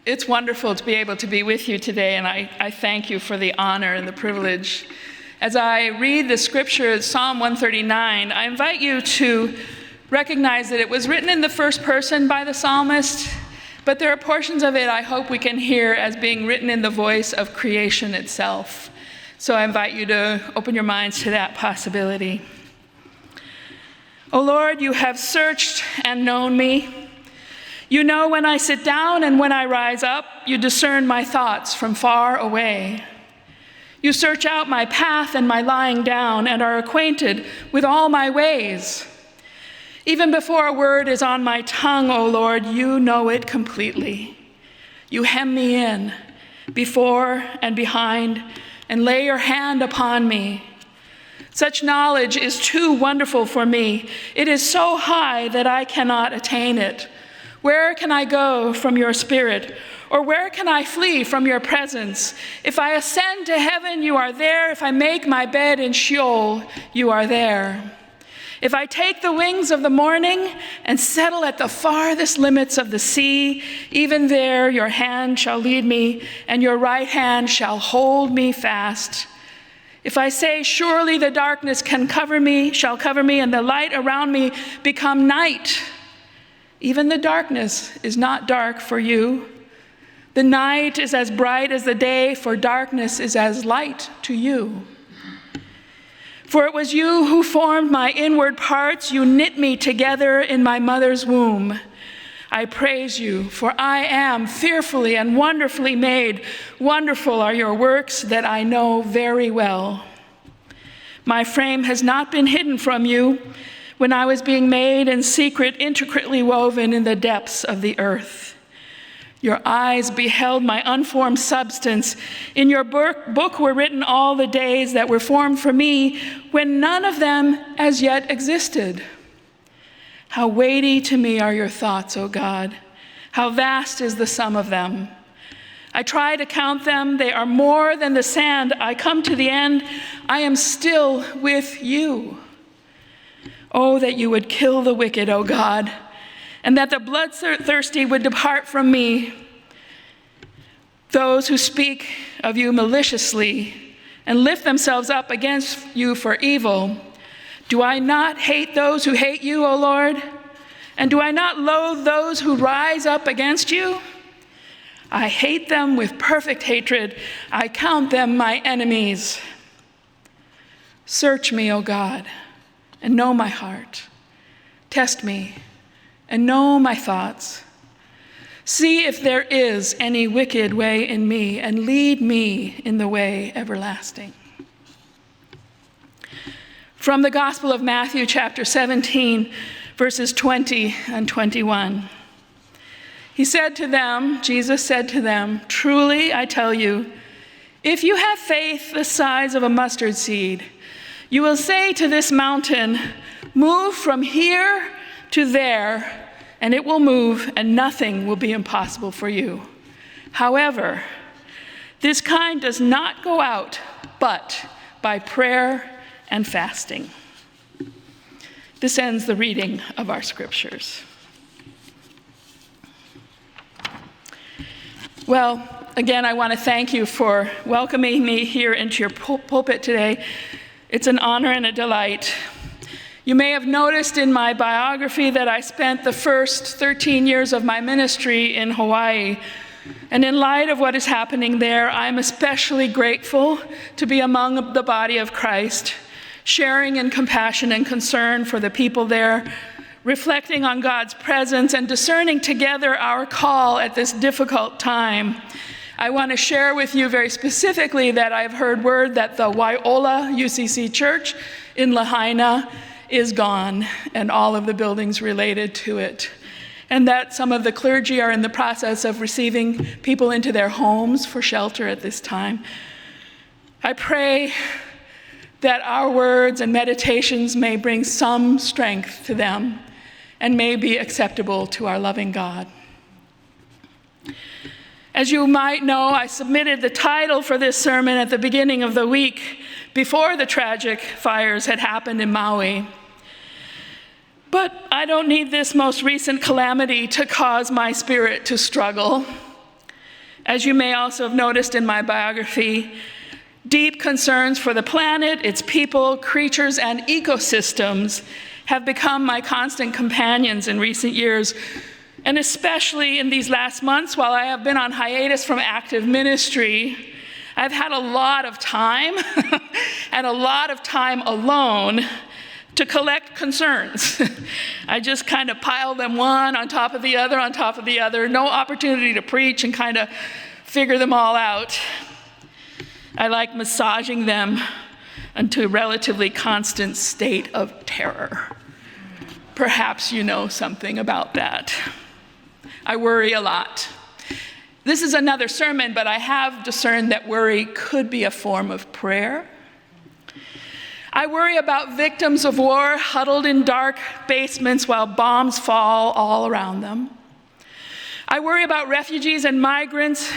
It's wonderful to be able to be with you today, and I thank you for the honor and the privilege. As I read the scripture, Psalm 139, I invite you to recognize that it was written in the first person by the psalmist, but there are portions of it I hope we can hear as being written in the voice of creation itself. So I invite you to open your minds to that possibility. O Lord, you have searched and known me. You know when I sit down and when I rise up. You discern my thoughts from far away. You search out my path and my lying down and are acquainted with all my ways. Even before a word is on my tongue, O Lord, you know it completely. You hem me in, before and behind, and lay your hand upon me. Such knowledge is too wonderful for me. It is so high that I cannot attain it. Where can I go from your spirit? Or where can I flee from your presence? If I ascend to heaven, you are there. If I make my bed in Sheol, you are there. If I take the wings of the morning and settle at the farthest limits of the sea, even there your hand shall lead me, and your right hand shall hold me fast. If I say, surely the darkness shall cover me, and the light around me become night, even the darkness is not dark for you. The night is as bright as the day, for darkness is as light to you. For it was you who formed my inward parts. You knit me together in my mother's womb. I praise you, for I am fearfully and wonderfully made. Wonderful are your works that I know very well. My frame has not been hidden from you when I was being made in secret, intricately woven in the depths of the earth. Your eyes beheld my unformed substance. In your book were written all the days that were formed for me, when none of them as yet existed. How weighty to me are your thoughts, O God. How vast is the sum of them. I try to count them. They are more than the sand. I come to the end. I am still with you. Oh, that you would kill the wicked, O God, and that the bloodthirsty would depart from me. Those who speak of you maliciously and lift themselves up against you for evil. Do I not hate those who hate you, O Lord? And do I not loathe those who rise up against you? I hate them with perfect hatred. I count them my enemies. Search me, O God, and know my heart. Test me and know my thoughts. See if there is any wicked way in me, and lead me in the way everlasting. From the Gospel of Matthew, chapter 17, verses 20 and 21. Jesus said to them, truly I tell you, if you have faith the size of a mustard seed, you will say to this mountain, move from here to there, and it will move, and nothing will be impossible for you. However, this kind does not go out but by prayer and fasting. This ends the reading of our scriptures. Well, again, I want to thank you for welcoming me here into your pulpit today. It's an honor and a delight. You may have noticed in my biography that I spent the first 13 years of my ministry in Hawaii. And in light of what is happening there, I'm especially grateful to be among the body of Christ, sharing in compassion and concern for the people there, reflecting on God's presence and discerning together our call at this difficult time. I want to share with you very specifically that I've heard word that the Wai'ola UCC Church in Lahaina is gone, and all of the buildings related to it, and that some of the clergy are in the process of receiving people into their homes for shelter at this time. I pray that our words and meditations may bring some strength to them and may be acceptable to our loving God. As you might know, I submitted the title for this sermon at the beginning of the week before the tragic fires had happened in Maui. But I don't need this most recent calamity to cause my spirit to struggle. As you may also have noticed in my biography, deep concerns for the planet, its people, creatures, and ecosystems have become my constant companions in recent years, and especially in these last months while I have been on hiatus from active ministry. I've had a lot of time and a lot of time alone to collect concerns. I just kind of pile them one on top of the other on top of the other, no opportunity to preach and kind of figure them all out. I like massaging them into a relatively constant state of terror. Perhaps you know something about that. I worry a lot. This is another sermon, but I have discerned that worry could be a form of prayer. I worry about victims of war huddled in dark basements while bombs fall all around them. I worry about refugees and migrants,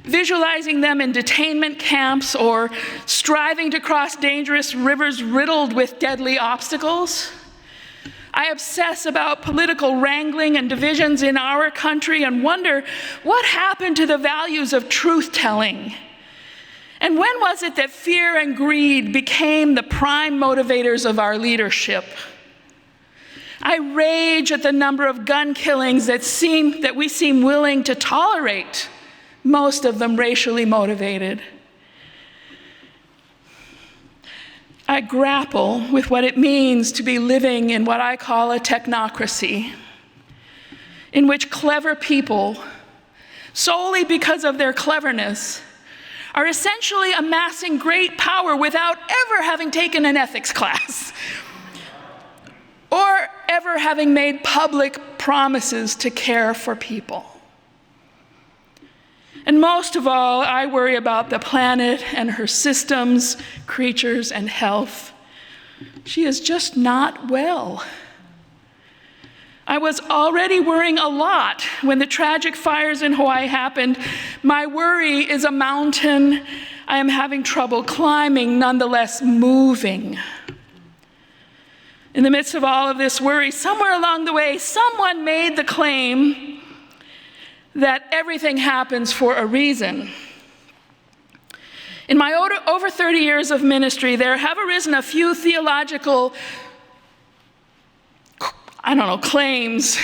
visualizing them in detainment camps or striving to cross dangerous rivers riddled with deadly obstacles. I obsess about political wrangling and divisions in our country and wonder what happened to the values of truth-telling. And when was it that fear and greed became the prime motivators of our leadership? I rage at the number of gun killings that we seem willing to tolerate, most of them racially motivated. I grapple with what it means to be living in what I call a technocracy, in which clever people, solely because of their cleverness, are essentially amassing great power without ever having taken an ethics class or ever having made public promises to care for people. And most of all, I worry about the planet and her systems, creatures, and health. She is just not well. I was already worrying a lot when the tragic fires in Hawaii happened. My worry is a mountain I am having trouble climbing, nonetheless moving. In the midst of all of this worry, somewhere along the way, someone made the claim that everything happens for a reason. In my over 30 years of ministry, there have arisen a few theological, claims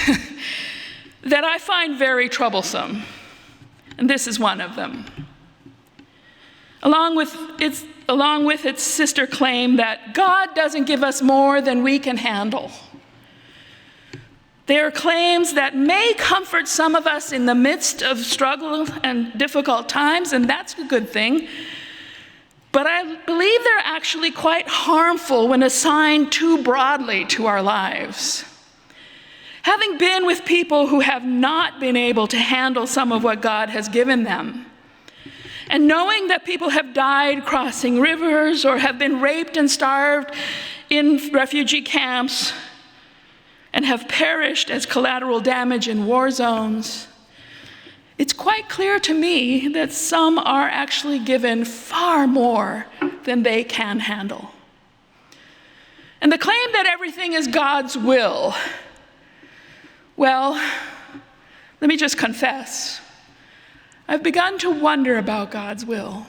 that I find very troublesome. And this is one of them. Along with its sister claim that God doesn't give us more than we can handle. They are claims that may comfort some of us in the midst of struggle and difficult times, and that's a good thing. But I believe they're actually quite harmful when assigned too broadly to our lives. Having been with people who have not been able to handle some of what God has given them, and knowing that people have died crossing rivers or have been raped and starved in refugee camps, and have perished as collateral damage in war zones, it's quite clear to me that some are actually given far more than they can handle. And the claim that everything is God's will, well, let me just confess, I've begun to wonder about God's will.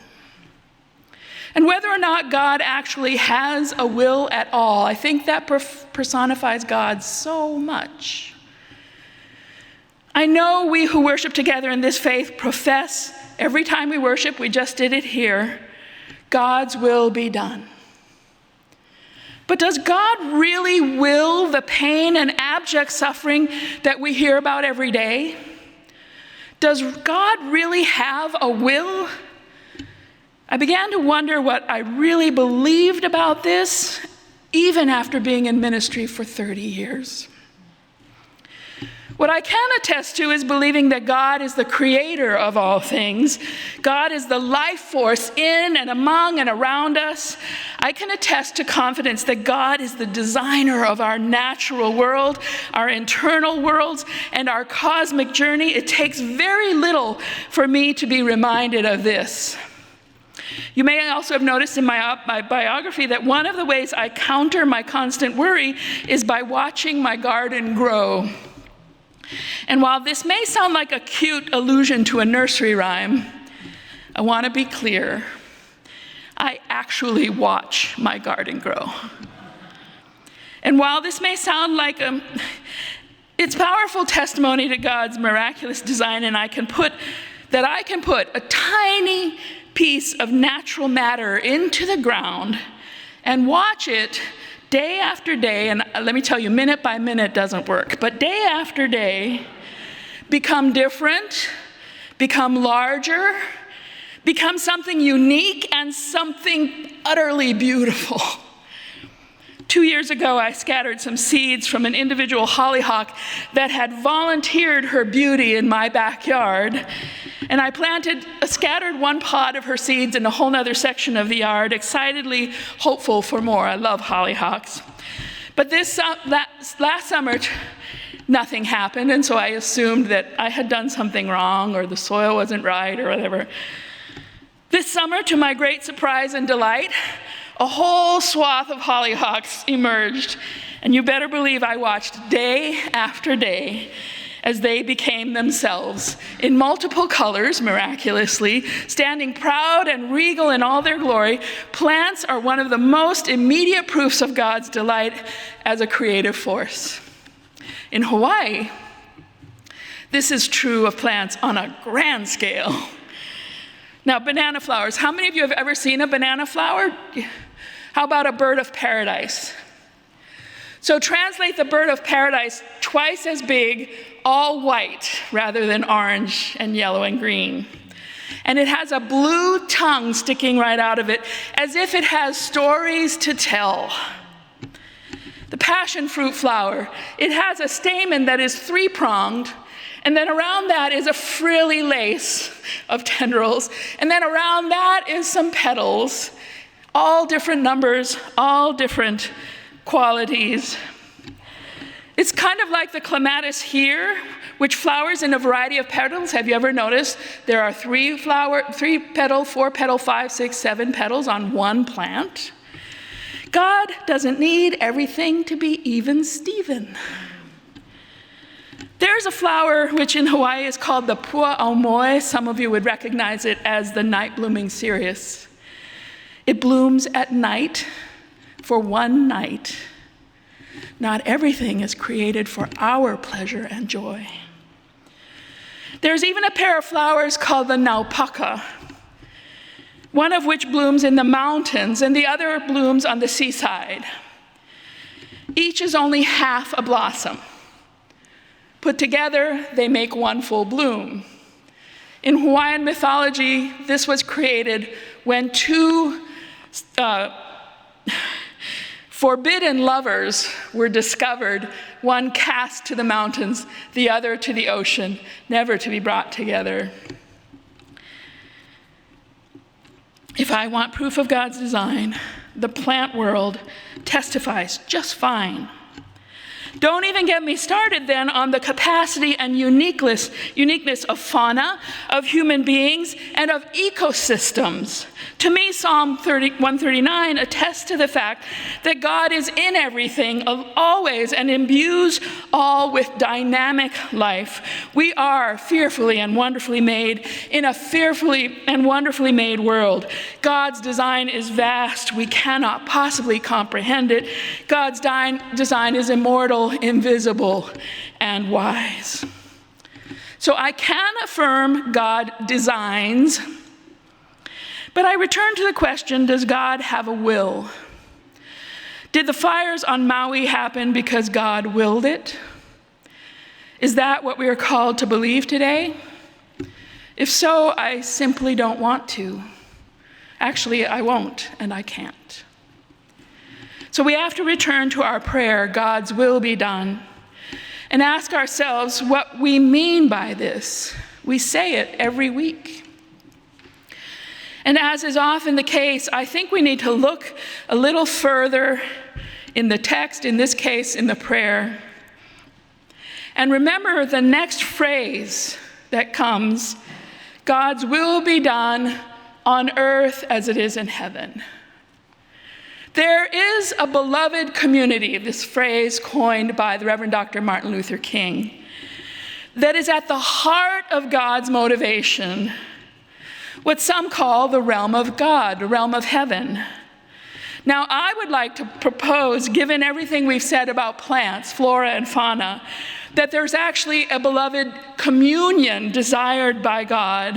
And whether or not God actually has a will at all, I think that personifies God so much. I know we who worship together in this faith profess every time we worship, we just did it here, God's will be done. But does God really will the pain and abject suffering that we hear about every day? Does God really have a will? I began to wonder what I really believed about this, even after being in ministry for 30 years. What I can attest to is believing that God is the creator of all things. God is the life force in and among and around us. I can attest to confidence that God is the designer of our natural world, our internal worlds, and our cosmic journey. It takes very little for me to be reminded of this. You may also have noticed in my biography that one of the ways I counter my constant worry is by watching my garden grow. And while this may sound like a cute allusion to a nursery rhyme, I want to be clear. I actually watch my garden grow. And while this may sound like it's powerful testimony to God's miraculous design, and I can put a tiny piece of natural matter into the ground and watch it day after day, and let me tell you, minute by minute doesn't work, but day after day, become different, become larger, become something unique and something utterly beautiful. 2 years ago, I scattered some seeds from an individual hollyhock that had volunteered her beauty in my backyard. And I scattered one pod of her seeds in a whole other section of the yard, excitedly hopeful for more. I love hollyhocks. But last summer, nothing happened, and so I assumed that I had done something wrong or the soil wasn't right or whatever. This summer, to my great surprise and delight, a whole swath of hollyhocks emerged, and you better believe I watched day after day as they became themselves in multiple colors, miraculously, standing proud and regal in all their glory. Plants are one of the most immediate proofs of God's delight as a creative force. In Hawaii, this is true of plants on a grand scale. Now, banana flowers. How many of you have ever seen a banana flower? How about a bird of paradise? So translate the bird of paradise, twice as big, all white, rather than orange and yellow and green. And it has a blue tongue sticking right out of it, as if it has stories to tell. The passion fruit flower, it has a stamen that is three-pronged, and then around that is a frilly lace of tendrils, and then around that is some petals, all different numbers, all different qualities. It's kind of like the clematis here, which flowers in a variety of petals. Have you ever noticed there are 3 petal, 4 petal, 5, 6, 7 petals on one plant? God doesn't need everything to be even Steven. There's a flower which in Hawaii is called the pua aumoi. Some of you would recognize it as the night blooming cereus. It blooms at night for one night. Not everything is created for our pleasure and joy. There's even a pair of flowers called the naupaka, one of which blooms in the mountains and the other blooms on the seaside. Each is only half a blossom. Put together, they make one full bloom. In Hawaiian mythology, this was created when 2 forbidden lovers were discovered, one cast to the mountains, the other to the ocean, never to be brought together. If I want proof of God's design, the plant world testifies just fine. Don't even get me started then on the capacity and uniqueness of fauna, of human beings, and of ecosystems. To me, Psalm 139 attests to the fact that God is in everything, always, and imbues all with dynamic life. We are fearfully and wonderfully made in a fearfully and wonderfully made world. God's design is vast. We cannot possibly comprehend it. God's design is immortal, invisible, and wise. So I can affirm God designs, but I return to the question, does God have a will? Did the fires on Maui happen because God willed it? Is that what we are called to believe today? If so, I simply don't want to. Actually, I won't, and I can't. So we have to return to our prayer, God's will be done, and ask ourselves what we mean by this. We say it every week. And as is often the case, I think we need to look a little further in the text, in this case, in the prayer. And remember the next phrase that comes, God's will be done on earth as it is in heaven. There is a beloved community, this phrase coined by the Reverend Dr. Martin Luther King. that is at the heart of God's motivation, what some call the realm of God, the realm of heaven. Now, I would like to propose, given everything we've said about plants, flora and fauna, that there's actually a beloved communion desired by God.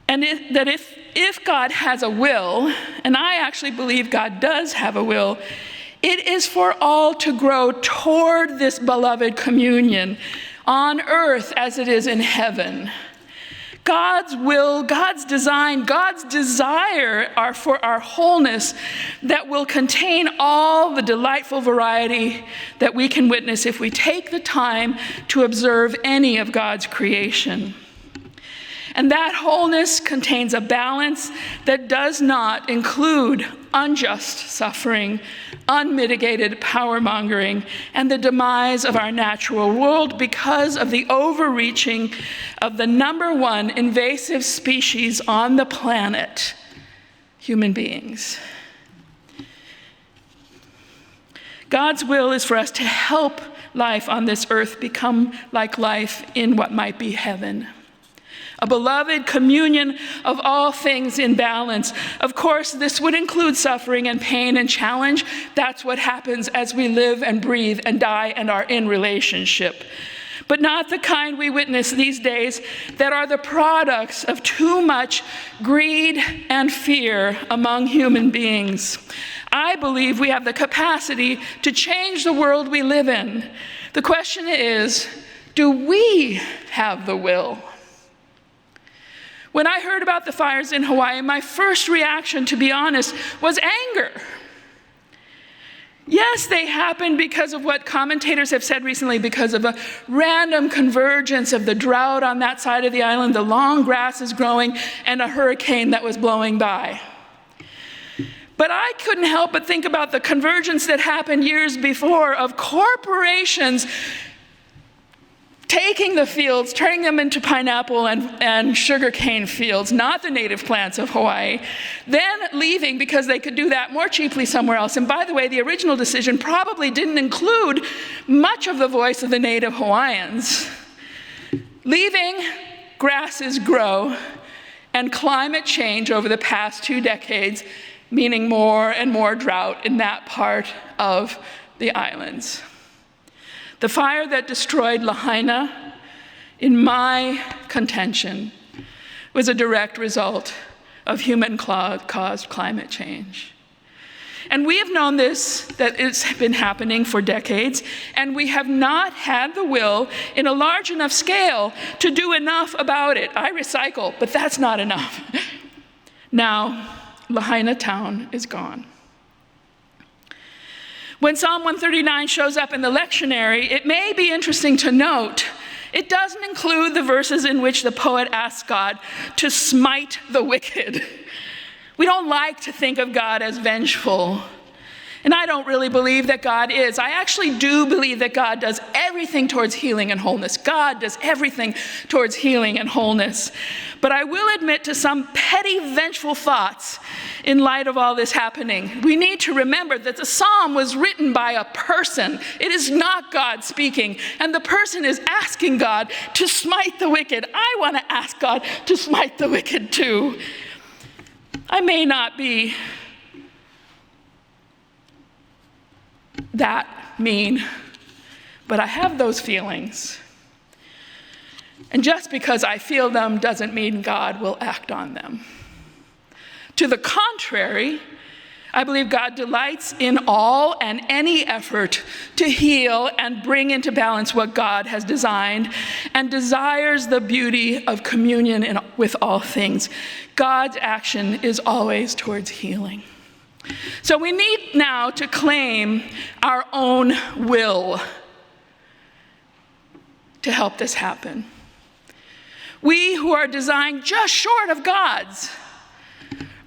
And that if God has a will, and I actually believe God does have a will, it is for all to grow toward this beloved communion on earth as it is in heaven. God's will, God's design, God's desire are for our wholeness that will contain all the delightful variety that we can witness if we take the time to observe any of God's creation. And that wholeness contains a balance that does not include unjust suffering, unmitigated power-mongering, and the demise of our natural world because of the overreaching of the number one invasive species on the planet, human beings. God's will is for us to help life on this earth become like life in what might be heaven. A beloved communion of all things in balance. Of course, this would include suffering and pain and challenge. That's what happens as we live and breathe and die and are in relationship. But not the kind we witness these days that are the products of too much greed and fear among human beings. I believe we have the capacity to change the world we live in. The question is, do we have the will? When I heard about the fires in Hawaii, my first reaction, to be honest, was anger. Yes, they happened because of what commentators have said recently, because of a random convergence of the drought on that side of the island, the long grass is growing, and a hurricane that was blowing by. But I couldn't help but think about the convergence that happened years before of corporations taking the fields, turning them into pineapple and sugarcane fields, not the native plants of Hawaii, then leaving because they could do that more cheaply somewhere else. And by the way, the original decision probably didn't include much of the voice of the native Hawaiians. Leaving, grasses grow, and climate change over the past 2 decades, meaning more and more drought in that part of the islands. The fire that destroyed Lahaina, in my contention, was a direct result of human-caused climate change. And we have known this, that it's been happening for decades, and we have not had the will in a large enough scale to do enough about it. I recycle, but that's not enough. Now, Lahaina town is gone. When Psalm 139 shows up in the lectionary, it may be interesting to note it doesn't include the verses in which the poet asks God to smite the wicked. We don't like to think of God as vengeful, and I don't really believe that God is. I actually do believe that God does everything towards healing and wholeness. God does everything towards healing and wholeness. But I will admit to some petty, vengeful thoughts in light of all this happening. We need to remember that the psalm was written by a person. It is not God speaking, and the person is asking God to smite the wicked. I want to ask God to smite the wicked too. I may not be that mean, but I have those feelings. And just because I feel them doesn't mean God will act on them. To the contrary, I believe God delights in all and any effort to heal and bring into balance what God has designed, and desires the beauty of communion with all things. God's action is always towards healing. So we need now to claim our own will to help this happen. We who are designed just short of God's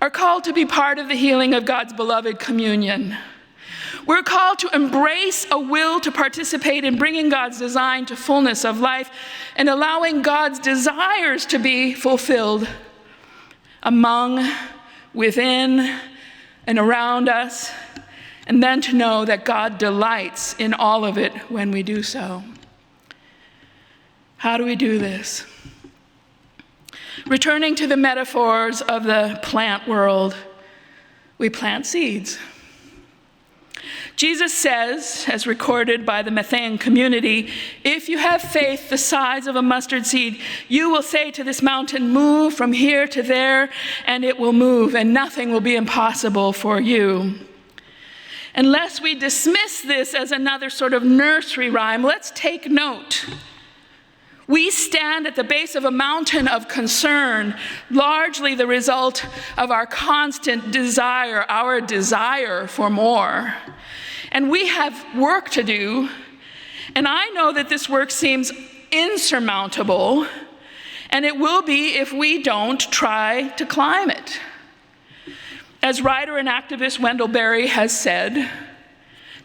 are called to be part of the healing of God's beloved communion. We're called to embrace a will to participate in bringing God's design to fullness of life and allowing God's desires to be fulfilled among, within, and around us, and then to know that God delights in all of it when we do so. How do we do this? Returning to the metaphors of the plant world, we plant seeds. Jesus says, as recorded by the Matthean community, if you have faith the size of a mustard seed, you will say to this mountain, move from here to there, and it will move, and nothing will be impossible for you. Unless we dismiss this as another sort of nursery rhyme, let's take note. We stand at the base of a mountain of concern, largely the result of our constant desire, our desire for more. And we have work to do, and I know that this work seems insurmountable, and it will be if we don't try to climb it. As writer and activist Wendell Berry has said,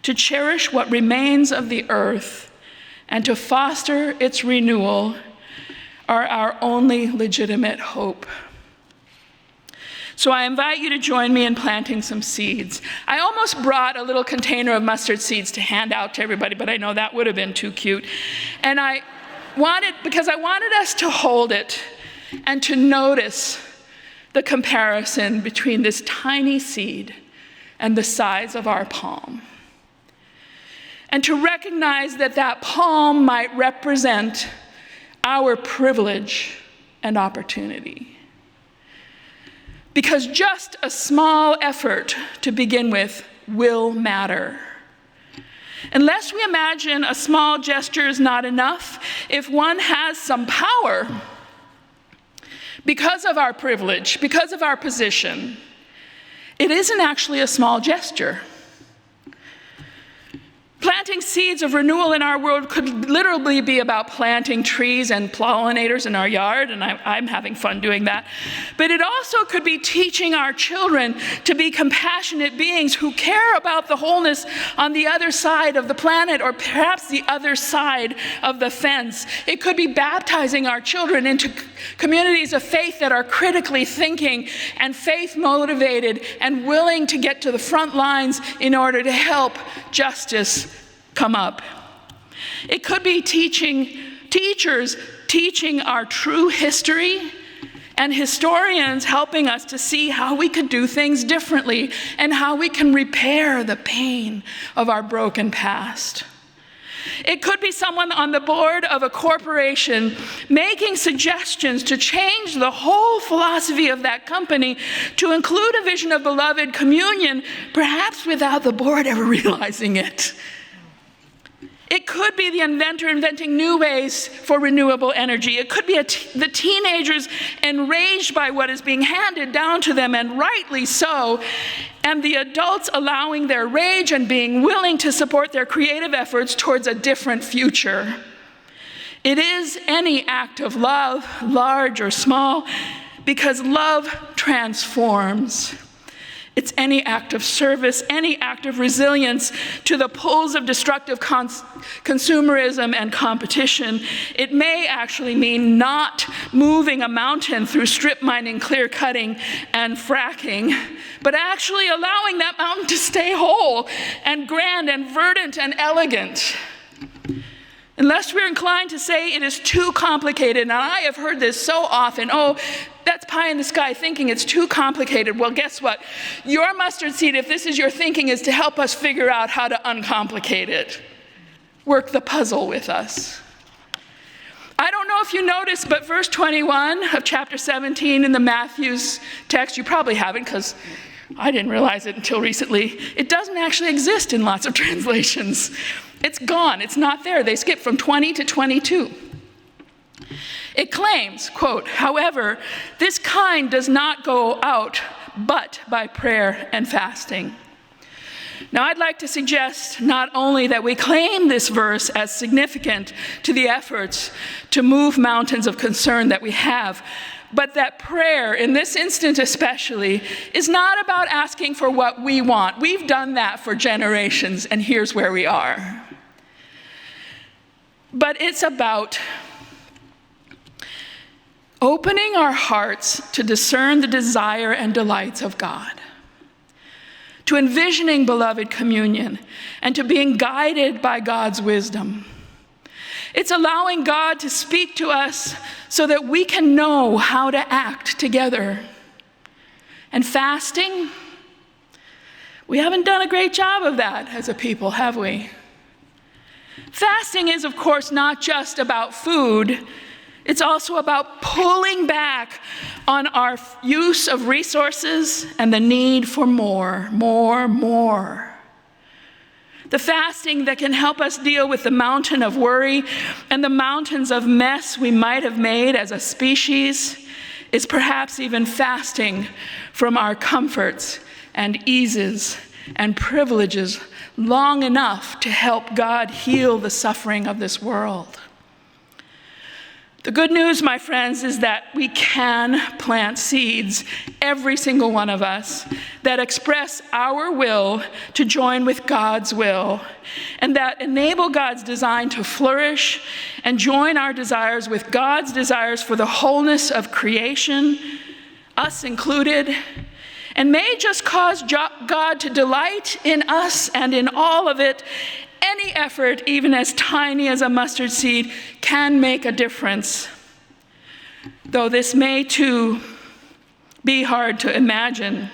to cherish what remains of the earth and to foster its renewal are our only legitimate hope. So I invite you to join me in planting some seeds. I almost brought a little container of mustard seeds to hand out to everybody, but I know that would have been too cute. And because I wanted us to hold it and to notice the comparison between this tiny seed and the size of our palm. And to recognize that that palm might represent our privilege and opportunity. Because just a small effort to begin with will matter. Unless we imagine a small gesture is not enough, if one has some power, because of our privilege, because of our position, it isn't actually a small gesture. Planting seeds of renewal in our world could literally be about planting trees and pollinators in our yard, and I'm having fun doing that. But it also could be teaching our children to be compassionate beings who care about the wholeness on the other side of the planet, or perhaps the other side of the fence. It could be baptizing our children into communities of faith that are critically thinking and faith-motivated and willing to get to the front lines in order to help justice come up. It could be teachers teaching our true history, and historians helping us to see how we could do things differently and how we can repair the pain of our broken past. It could be someone on the board of a corporation making suggestions to change the whole philosophy of that company to include a vision of beloved communion, perhaps without the board ever realizing it. It could be the inventor inventing new ways for renewable energy. It could be the teenagers enraged by what is being handed down to them, and rightly so, and the adults allowing their rage and being willing to support their creative efforts towards a different future. It is any act of love, large or small, because love transforms. It's any act of service, any act of resilience to the pulls of destructive consumerism and competition. It may actually mean not moving a mountain through strip mining, clear cutting, and fracking, but actually allowing that mountain to stay whole and grand and verdant and elegant. Unless we're inclined to say it is too complicated, and I have heard this so often, oh, that's pie in the sky thinking, it's too complicated. Well, guess what? Your mustard seed, if this is your thinking, is to help us figure out how to uncomplicate it. Work the puzzle with us. I don't know if you noticed, but verse 21 of chapter 17 in the Matthew's text, you probably haven't because I didn't realize it until recently. It doesn't actually exist in lots of translations. It's gone, it's not there. They skip from 20 to 22. It claims, quote, however, this kind does not go out but by prayer and fasting. Now, I'd like to suggest not only that we claim this verse as significant to the efforts to move mountains of concern that we have, but that prayer, in this instance especially, is not about asking for what we want. We've done that for generations, and here's where we are. But it's about opening our hearts to discern the desire and delights of God, to envisioning beloved communion, and to being guided by God's wisdom. It's allowing God to speak to us so that we can know how to act together. And fasting, we haven't done a great job of that as a people, have we? Fasting is, of course, not just about food. It's also about pulling back on our use of resources and the need for more. The fasting that can help us deal with the mountain of worry and the mountains of mess we might have made as a species is perhaps even fasting from our comforts and eases and privileges long enough to help God heal the suffering of this world. The good news, my friends, is that we can plant seeds, every single one of us, that express our will to join with God's will, and that enable God's design to flourish and join our desires with God's desires for the wholeness of creation, us included, and may just cause God to delight in us and in all of it. Any effort, even as tiny as a mustard seed, can make a difference. Though this may too be hard to imagine.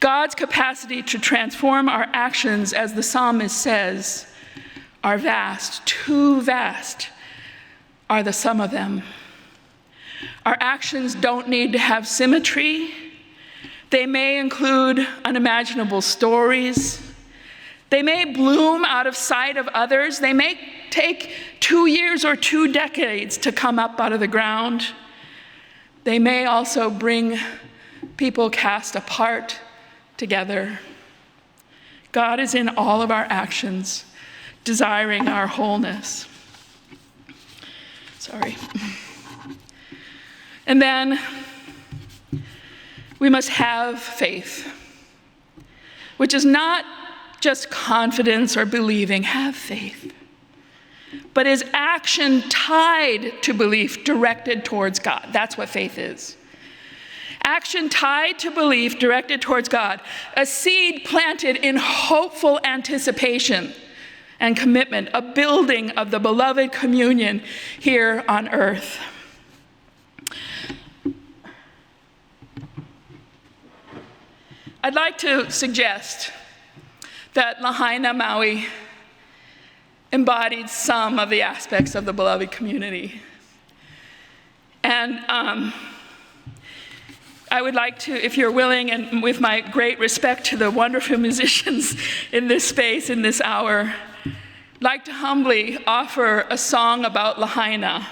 God's capacity to transform our actions, as the psalmist says, are vast. Too vast are the sum of them. Our actions don't need to have symmetry. They may include unimaginable stories. They may bloom out of sight of others. They may take 2 years or 2 decades to come up out of the ground. They may also bring people cast apart together. God is in all of our actions, desiring our wholeness. Sorry. And then we must have faith, which is not just confidence or believing. Have faith, but is action tied to belief directed towards God. That's what faith is. Action tied to belief directed towards God. A seed planted in hopeful anticipation and commitment, a building of the beloved communion here on earth. I'd like to suggest that Lahaina Maui embodied some of the aspects of the beloved community. And I would like to, if you're willing, and with my great respect to the wonderful musicians in this space, in this hour, like to humbly offer a song about Lahaina.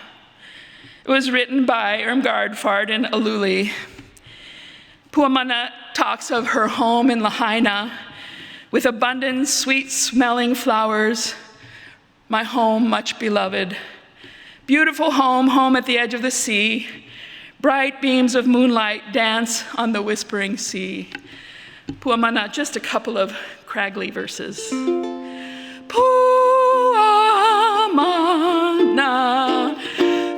It was written by Irmgard Farden Aluli. Puamana talks of her home in Lahaina with abundant, sweet-smelling flowers, my home much beloved. Beautiful home, home at the edge of the sea. Bright beams of moonlight dance on the whispering sea. Puamana, just a couple of craggly verses. Puamana,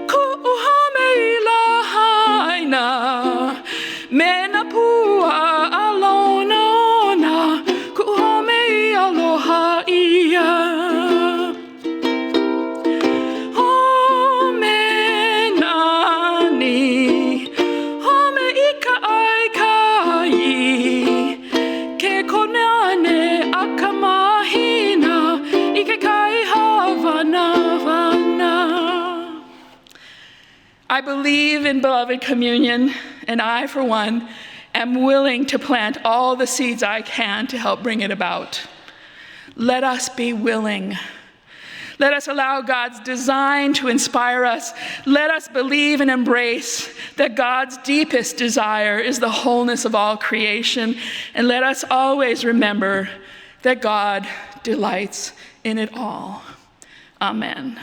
ku'uhame Lahaina, mena pua alona, ku'uhame aloha ia. I believe in beloved communion, and I, for one, am willing to plant all the seeds I can to help bring it about. Let us be willing. Let us allow God's design to inspire us. Let us believe and embrace that God's deepest desire is the wholeness of all creation, and let us always remember that God delights in it all. Amen.